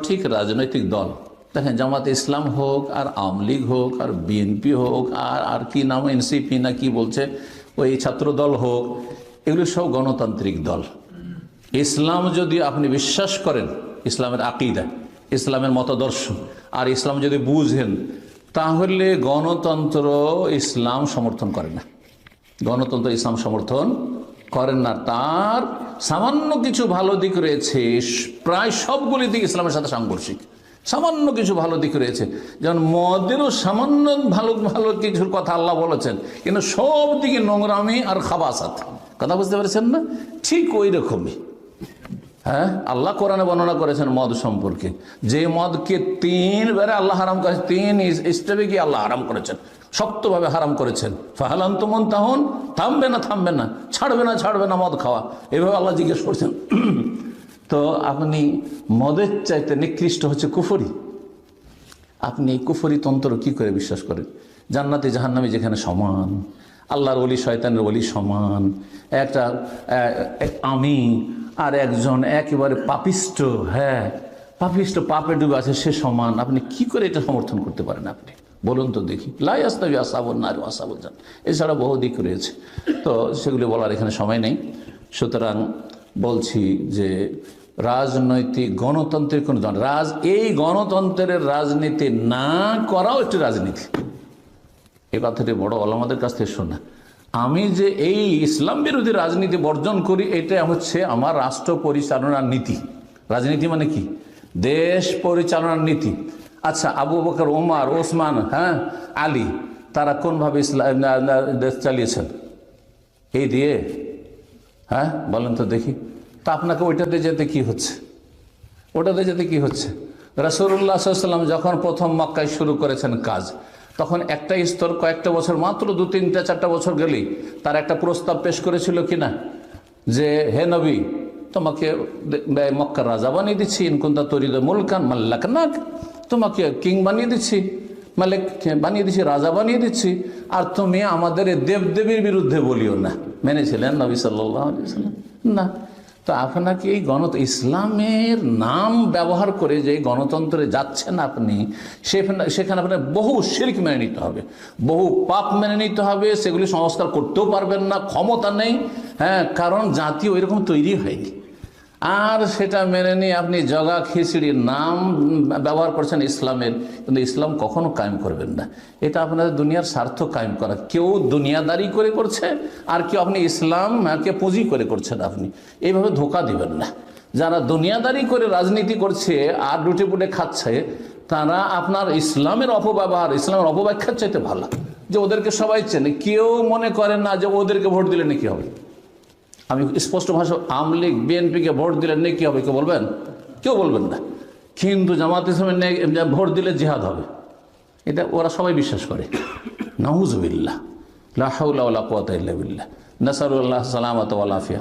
সঠিক রাজনৈতিক দল, দেখেন জামাতে ইসলাম হোক আর আওয়ামী লীগ হোক আর বিএনপি হোক আর কি নাম এনসিপি না কি বলছে, ওই ছাত্র দল হোক, এগুলো সব গণতান্ত্রিক দল। ইসলাম যদি আপনি বিশ্বাস করেন, ইসলামের আকীদা, ইসলামের মতাদর্শ আর ইসলাম যদি বুঝেন, তাহলে গণতন্ত্র ইসলাম সমর্থন করে না। গণতন্ত্র ইসলাম সমর্থন করেন না। তার সামান্য কিছু ভালো দিক রয়েছে, প্রায় সবগুলি দিক ইসলামের সাথে সাংঘর্ষিক। সামান্য কিছু ভালো দিক রয়েছে, যেমন মদেরও সামান্য ভালো ভালো কিছুর কথা আল্লাহ বলেছেন, কিন্তু সব দিকে নোংরামি আর খাবাসাত। কথা বুঝতে পেরেছেন না? ঠিক ওই রকমই হ্যাঁ, আল্লাহ কোরআনে বর্ণনা করেছেন মদ সম্পর্কে, যে মদকে 3 বারে আল্লাহ হারাম করেছেন, 3 স্টেপে গিয়ে আল্লাহ হারাম করেছেন, শক্তভাবে হারাম করেছেন। ফাহাল আনতুম মুনতাহুন, থামবে না থামবে না, ছাড়বে না মদ খাওয়া, এভাবে আল্লাহ জিজ্ঞেস করছেন। তো আপনি মদের চাইতে নিকৃষ্ট হচ্ছে কুফরি। আপনি কুফরি তন্ত্র কি করে বিশ্বাস করেন? জান্নাতি জাহান্নামী যেখানে সমান, আল্লাহর ওলি শয়তানের ওলি সমান, একটা আমি আর একজন একেবারে পাপিষ্ট, হ্যাঁ পাপিষ্ট, পাপে ডুবে আছে, সে সমান। আপনি কি করে এটা সমর্থন করতে পারেন? আপনি বলুন তো দেখি। লা ইয়াস্তাবি আসহাবুন নার ওয়া আসহাবুল জান্নাহ, এছাড়া বহু দিক রয়েছে, তো সেগুলি বলার এখানে সময় নেই। সুতরাং বলছি যে রাজনৈতিক গণতন্ত্রের কোন এই গণতন্ত্রের রাজনীতি না করাও একটি রাজনীতি। এই কথাটি বড় ওলামাদের কাছ থেকে শোনা। আমি যে এই ইসলাম বিরোধী রাজনীতি বর্জন করি, এটা হচ্ছে আমার রাষ্ট্র পরিচালনার নীতি। রাজনীতি মানে কি? দেশ পরিচালনার নীতি। আচ্ছা, আবু বকর, ওমর, ওসমান, হ্যাঁ আলী, তারা কোনভাবে ইসলাম দেশ চালিয়েছেন? এই দিয়ে, হ্যাঁ বলেন তো দেখি। তা আপনাকে ওইটাতে যেতে কি হচ্ছে? ওটাতে যেতে কি হচ্ছে? রাসূলুল্লাহ সাল্লাল্লাহু আলাইহি ওয়াসাল্লাম যখন প্রথম মক্কায় শুরু করেছেন কাজ, তখন একটা স্তর কয়েকটা বছর, মাত্র 2, 3, 4 বছর গেলেই তার একটা প্রস্তাব পেশ করেছিল কিনা, যে হে নবী, তোমাকে মক্কার রাজা বানিয়ে দিচ্ছি, ইনকুন্তা তরিদ মুলকান মাল্লাকনাক, তোমাকে কিং বানিয়ে দিচ্ছি, মালিক বানিয়ে দিচ্ছি, রাজা বানিয়ে দিচ্ছি, আর তুমি আমাদের দেবদেবীর বিরুদ্ধে বলিও না। মেনেছিলেন নবী সাল্লাল্লাহু আলাইহি ওয়াসাল্লাম? না। তো আপনাকে এই ইসলামের নাম ব্যবহার করে যে গণতন্ত্রে যাচ্ছেন আপনি, সেখানে আপনার বহু শিরক মেনে নিতে হবে, বহু পাপ মেনে নিতে হবে, সেগুলি সংস্কার করতেও পারবেন না, ক্ষমতা নেই। হ্যাঁ, কারণ জাতি ওই রকম তৈরি হয়নি। আর সেটা মেনে নিয়ে আপনি জগা খিচড়ির নাম ব্যবহার করছেন ইসলামের, কিন্তু ইসলাম কখনো কায়েম করবেন না। এটা আপনাদের দুনিয়ার স্বার্থ কায়েম করা। কেউ দুনিয়াদারি করে করছে, আর কেউ আপনি ইসলামকে পুঁজি করে করছেন। আপনি এইভাবে ধোঁকা দিবেন না। যারা দুনিয়াদারি করে রাজনীতি করছে আর লুটে পুটে খাচ্ছে, তারা আপনার ইসলামের অপব্যবহার, ইসলামের অপব্যাখ্যার চাইতে ভালো। যে ওদেরকে সবাই চেনে, কেউ মনে করেন না যে ওদেরকে ভোট দিলে নাকি হবে। আমি স্পষ্ট ভাষা, আওয়ামী লীগ বিএনপিকে ভোট দিলে নেকি হবে কেউ বলবেন? কেউ বলবেন না। কিন্তু জামাত ইসলামের ভোট দিলে জিহাদ হবে, এটা ওরা সবাই বিশ্বাস করে। নাউযুবিল্লাহ, লা হাওলা ওয়ালা কুওয়াতা ইল্লা বিল্লাহ, নাসালুল্লাহ সালামাত ওয়াল আফিয়া।